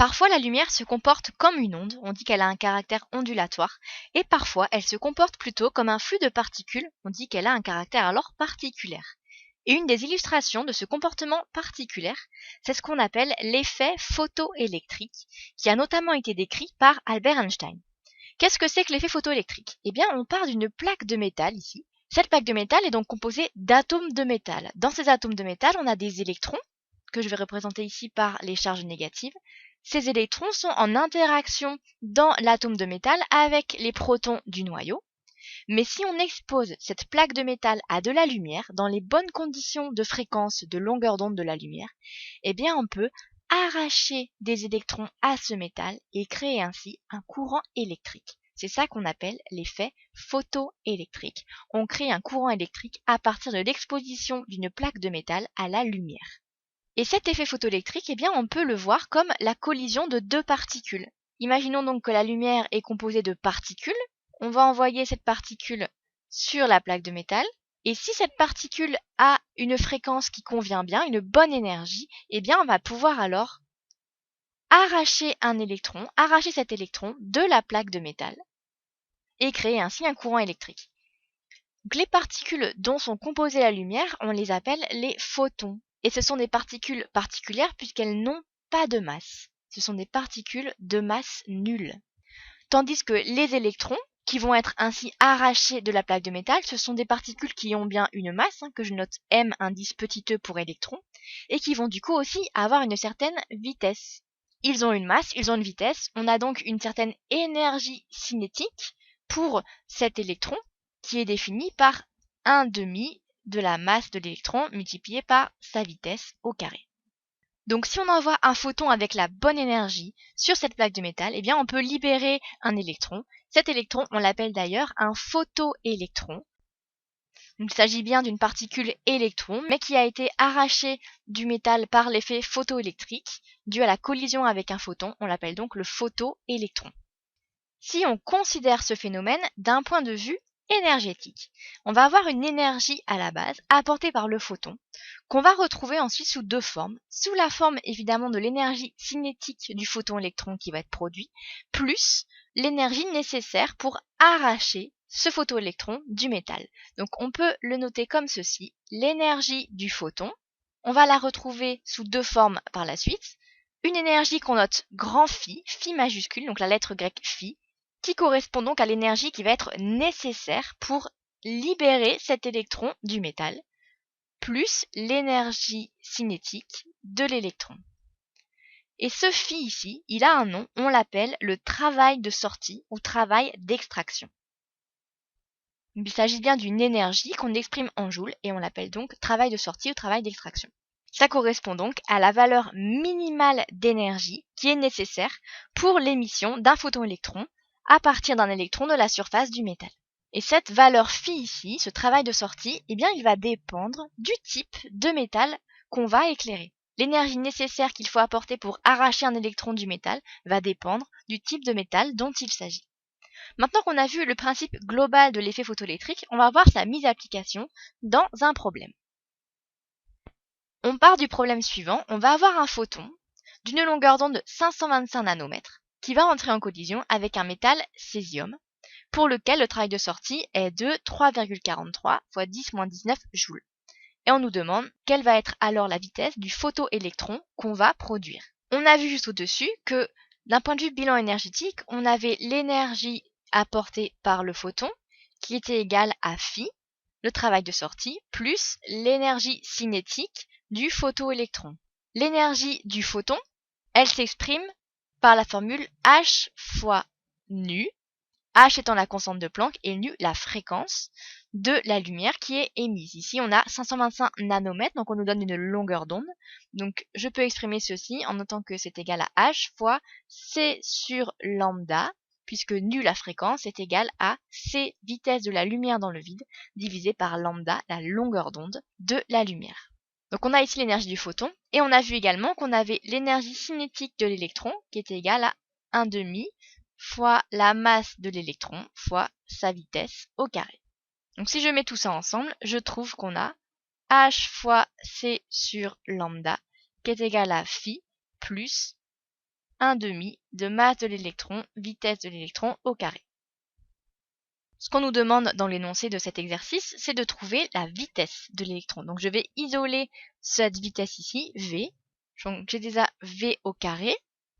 Parfois, la lumière se comporte comme une onde, on dit qu'elle a un caractère ondulatoire, et parfois, elle se comporte plutôt comme un flux de particules, on dit qu'elle a un caractère alors particulaire. Et une des illustrations de ce comportement particulaire, c'est ce qu'on appelle l'effet photoélectrique, qui a notamment été décrit par Albert Einstein. Qu'est-ce que c'est que l'effet photoélectrique? Eh bien, on part d'une plaque de métal ici. Cette plaque de métal est donc composée d'atomes de métal. Dans ces atomes de métal, on a des électrons, que je vais représenter ici par les charges négatives. Ces électrons sont en interaction dans l'atome de métal avec les protons du noyau. Mais si on expose cette plaque de métal à de la lumière, dans les bonnes conditions de fréquence, de longueur d'onde de la lumière, eh bien on peut arracher des électrons à ce métal et créer ainsi un courant électrique. C'est ça qu'on appelle l'effet photoélectrique. On crée un courant électrique à partir de l'exposition d'une plaque de métal à la lumière. Et cet effet photoélectrique, eh bien, on peut le voir comme la collision de deux particules. Imaginons donc que la lumière est composée de particules. On va envoyer cette particule sur la plaque de métal. Et si cette particule a une fréquence qui convient bien, une bonne énergie, eh bien, on va pouvoir alors arracher cet électron de la plaque de métal et créer ainsi un courant électrique. Donc, les particules dont sont composées la lumière, on les appelle les photons. Et ce sont des particules particulières puisqu'elles n'ont pas de masse. Ce sont des particules de masse nulle. Tandis que les électrons, qui vont être ainsi arrachés de la plaque de métal, ce sont des particules qui ont bien une masse, que je note M indice petit e pour électron, et qui vont du coup aussi avoir une certaine vitesse. Ils ont une masse, ils ont une vitesse, on a donc une certaine énergie cinétique pour cet électron, qui est définie par 1/2 de la masse de l'électron multiplié par sa vitesse au carré. Donc si on envoie un photon avec la bonne énergie sur cette plaque de métal, eh bien on peut libérer un électron. Cet électron, on l'appelle d'ailleurs un photoélectron. Donc il s'agit bien d'une particule électron, mais qui a été arrachée du métal par l'effet photoélectrique, dû à la collision avec un photon, on l'appelle donc le photoélectron. Si on considère ce phénomène d'un point de vue énergétique, on va avoir une énergie à la base apportée par le photon qu'on va retrouver ensuite sous deux formes. Sous la forme évidemment de l'énergie cinétique du photon-électron qui va être produit, plus l'énergie nécessaire pour arracher ce photoélectron du métal. Donc on peut le noter comme ceci, l'énergie du photon, on va la retrouver sous deux formes par la suite. Une énergie qu'on note grand phi, phi majuscule, donc la lettre grecque phi, qui correspond donc à l'énergie qui va être nécessaire pour libérer cet électron du métal, plus l'énergie cinétique de l'électron. Et ce phi ici, il a un nom, on l'appelle le travail de sortie ou travail d'extraction. Il s'agit bien d'une énergie qu'on exprime en joules et on l'appelle donc travail de sortie ou travail d'extraction. Ça correspond donc à la valeur minimale d'énergie qui est nécessaire pour l'émission d'un photon-électron à partir d'un électron de la surface du métal. Et cette valeur phi ici, ce travail de sortie, eh bien il va dépendre du type de métal qu'on va éclairer. L'énergie nécessaire qu'il faut apporter pour arracher un électron du métal va dépendre du type de métal dont il s'agit. Maintenant qu'on a vu le principe global de l'effet photoélectrique, on va voir sa mise à application dans un problème. On part du problème suivant, on va avoir un photon d'une longueur d'onde de 525 nanomètres qui va entrer en collision avec un métal césium pour lequel le travail de sortie est de 3,43 × 10-19 joules. Et on nous demande quelle va être alors la vitesse du photoélectron qu'on va produire. On a vu juste au-dessus que d'un point de vue bilan énergétique, on avait l'énergie apportée par le photon qui était égale à phi, le travail de sortie, plus l'énergie cinétique du photoélectron. L'énergie du photon, elle s'exprime par la formule H fois nu, H étant la constante de Planck et nu la fréquence de la lumière qui est émise. Ici, on a 525 nanomètres, donc on nous donne une longueur d'onde. Donc, je peux exprimer ceci en notant que c'est égal à H fois C sur lambda, puisque nu la fréquence est égale à C vitesse de la lumière dans le vide, divisé par lambda, la longueur d'onde de la lumière. Donc on a ici l'énergie du photon, et on a vu également qu'on avait l'énergie cinétique de l'électron, qui était égale à 1/2 fois la masse de l'électron fois sa vitesse au carré. Donc si je mets tout ça ensemble, je trouve qu'on a H fois C sur lambda, qui est égal à phi, plus 1/2 de masse de l'électron, vitesse de l'électron au carré. Ce qu'on nous demande dans l'énoncé de cet exercice, c'est de trouver la vitesse de l'électron. Donc je vais isoler cette vitesse ici, V. Donc j'ai déjà V au carré,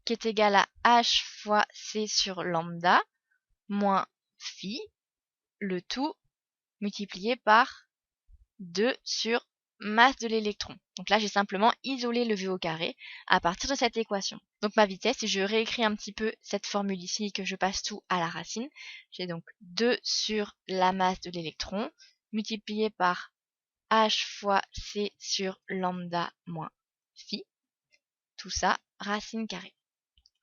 qui est égal à H fois C sur lambda, moins phi, le tout multiplié par 2 sur masse de l'électron. Donc là, j'ai simplement isolé le V au carré à partir de cette équation. Donc ma vitesse, si je réécris un petit peu cette formule ici et que je passe tout à la racine, j'ai donc 2 sur la masse de l'électron multiplié par H fois C sur lambda moins phi. Tout ça, racine carrée.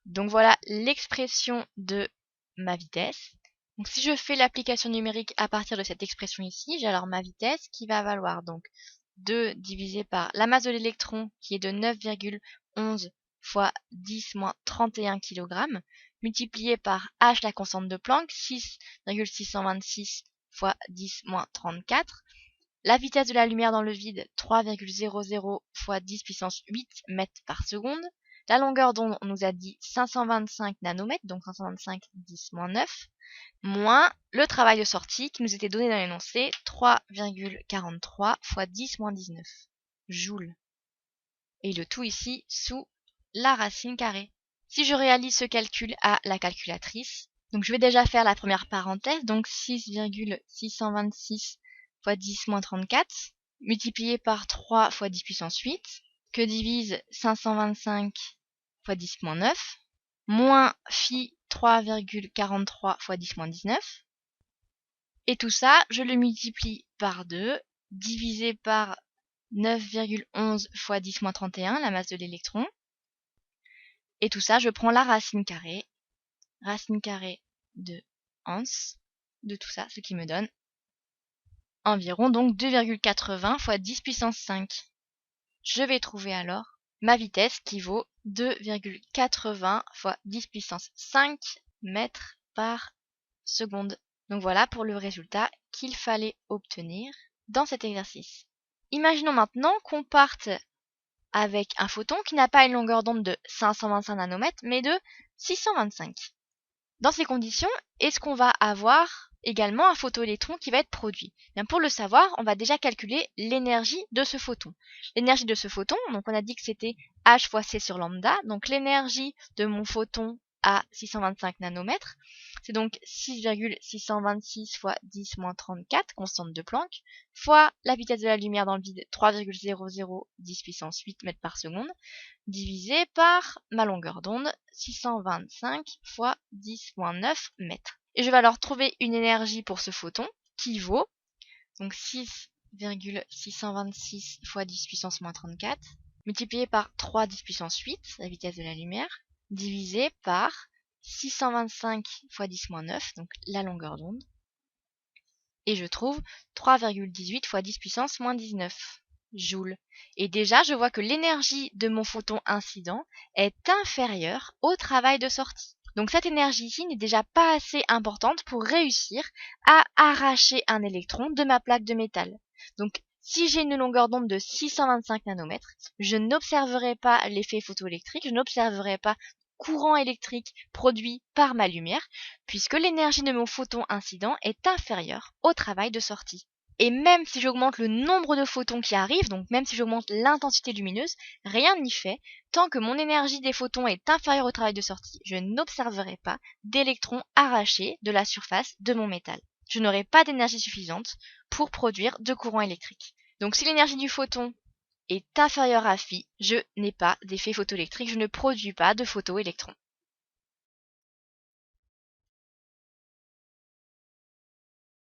Donc voilà l'expression de ma vitesse. Donc si je fais l'application numérique à partir de cette expression ici, j'ai alors ma vitesse qui va valoir donc 2 divisé par la masse de l'électron qui est de 9,11 fois 10 moins 31 kg, multiplié par H, la constante de Planck, 6,626 fois 10 moins 34. La vitesse de la lumière dans le vide, 3,00 fois 10 puissance 8 mètres par seconde. La longueur d'onde, on nous a dit 525 nanomètres, donc 525 10-9, moins le travail de sortie qui nous était donné dans l'énoncé, 3,43 fois 10-19 joules. Et le tout ici sous la racine carrée. Si je réalise ce calcul à la calculatrice, donc je vais déjà faire la première parenthèse, donc 6,626 fois 10-34, multiplié par 3 fois 10 puissance 8, que divise 525 fois 10-9, moins phi 3,43 fois 10-19. Et tout ça, je le multiplie par 2, divisé par 9,11 fois 10-31, la masse de l'électron. Et tout ça, je prends la racine carrée de Hans, de tout ça, ce qui me donne environ donc 2,80 fois 10 puissance 5. Je vais trouver alors ma vitesse qui vaut 2,80 fois 10 puissance 5 mètres par seconde. Donc voilà pour le résultat qu'il fallait obtenir dans cet exercice. Imaginons maintenant qu'on parte avec un photon qui n'a pas une longueur d'onde de 525 nanomètres, mais de 625. Dans ces conditions, est-ce qu'on va avoir également un photoélectron qui va être produit? Bien, pour le savoir, on va déjà calculer l'énergie de ce photon. L'énergie de ce photon, donc on a dit que c'était H fois C sur lambda, donc l'énergie de mon photon à 625 nanomètres, c'est donc 6,626 fois 10 moins 34, constante de Planck, fois la vitesse de la lumière dans le vide, 3,00 10 puissance 8 mètres par seconde, divisé par ma longueur d'onde, 625 fois 10-9 mètres. Et je vais alors trouver une énergie pour ce photon qui vaut donc 6,626 fois 10 puissance moins 34, multiplié par 3 10 puissance 8, la vitesse de la lumière, divisé par 625 fois 10-9, donc la longueur d'onde. Et je trouve 3,18 fois 10 puissance moins 19 joules. Et déjà, je vois que l'énergie de mon photon incident est inférieure au travail de sortie. Donc cette énergie ici n'est déjà pas assez importante pour réussir à arracher un électron de ma plaque de métal. Donc si j'ai une longueur d'onde de 625 nanomètres, je n'observerai pas l'effet photoélectrique, je n'observerai pas courant électrique produit par ma lumière, puisque l'énergie de mon photon incident est inférieure au travail de sortie. Et même si j'augmente le nombre de photons qui arrivent, donc même si j'augmente l'intensité lumineuse, rien n'y fait. Tant que mon énergie des photons est inférieure au travail de sortie, je n'observerai pas d'électrons arrachés de la surface de mon métal. Je n'aurai pas d'énergie suffisante pour produire de courant électrique. Donc si l'énergie du photon est inférieure à phi, je n'ai pas d'effet photoélectrique, je ne produis pas de photoélectrons.